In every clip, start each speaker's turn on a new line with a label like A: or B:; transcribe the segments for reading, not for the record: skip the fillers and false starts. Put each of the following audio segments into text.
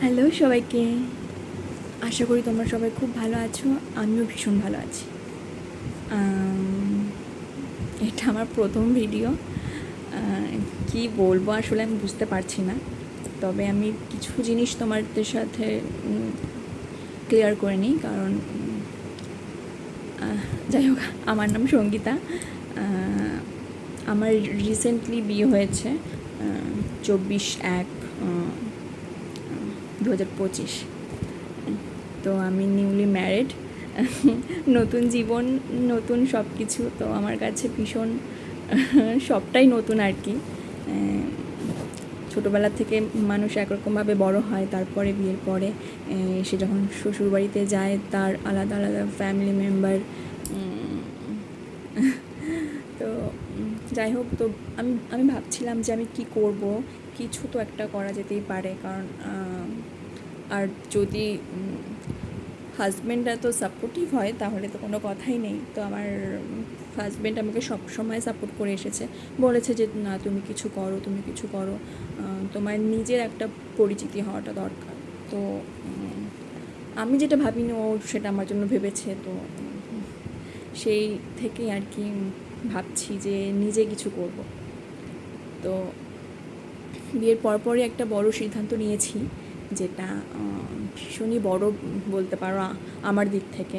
A: Hello সবাইকে, আশা করি তোমরা সবাই খুব ভালো আছো। আমিও ভীষণ ভালো আছি। এটা আমার প্রথম ভিডিও। কি বলবো আসলে আমি বুঝতে পারছি না, তবে আমি কিছু জিনিস তোমাদের সাথে ক্লিয়ার করে নিই। কারণ যাই হোক, আমার নাম সঙ্গীতা। আমার রিসেন্টলি বিয়ে হয়েছে 24/1/2025। তো আমি নিউলি ম্যারিড। নতুন জীবন, নতুন সব কিছু, তো আমার কাছে ভীষণ সবটাই নতুন আর কি। ছোটোবেলা থেকে মানুষ একরকমভাবে বড় হয়, তারপরে বিয়ের পরে সে যখন শ্বশুরবাড়িতে যায় তার আলাদা আলাদা ফ্যামিলি মেম্বার। তো যাই হোক, তো আমি আমি ভাবছিলাম যে আমি কি করব, কিছু তো একটা করা যেতেই পারে। কারণ আর যদি হাজব্যান্ড এত সাপোর্টিভ হয় তাহলে তো কোনো কথাই নেই। তো আমার হাজব্যান্ড আমাকে সব সময় সাপোর্ট করে এসেছে, বলেছে যে না তুমি কিছু করো, তুমি কিছু করো, তোমার নিজের একটা পরিচিতি হওয়াটা দরকার। তো আমি যেটা ভাবিনি ও সেটা আমার জন্য ভেবেছে। তো সেই থেকেই আর কি ভাবছি যে নিজে কিছু করব। তো বিয়ের পরপরই একটা বড় সিদ্ধান্ত নিয়েছি, যেটা ভীষণই বড় বলতে পারো আমার দিক থেকে।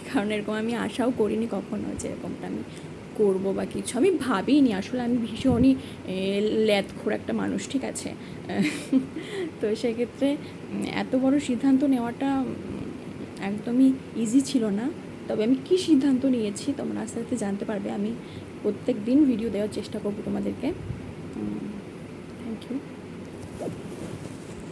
A: কারণ এরকম আমি আশাও করিনি কখনো যে এরকমটা আমি করবো বা কিছু, আমি ভাবিনি আসলে। আমি ভীষণই ল্যাদখোর একটা মানুষ, ঠিক আছে। তো সেক্ষেত্রে এত বড় সিদ্ধান্ত নেওয়াটা একদমই ইজি ছিল না। তবে আমি কী সিদ্ধান্ত নিয়েছি তোমরা আস্তে আস্তে জানতে পারবে। আমি প্রত্যেক দিন ভিডিও দেওয়ার চেষ্টা করবো তোমাদেরকে। Thank you.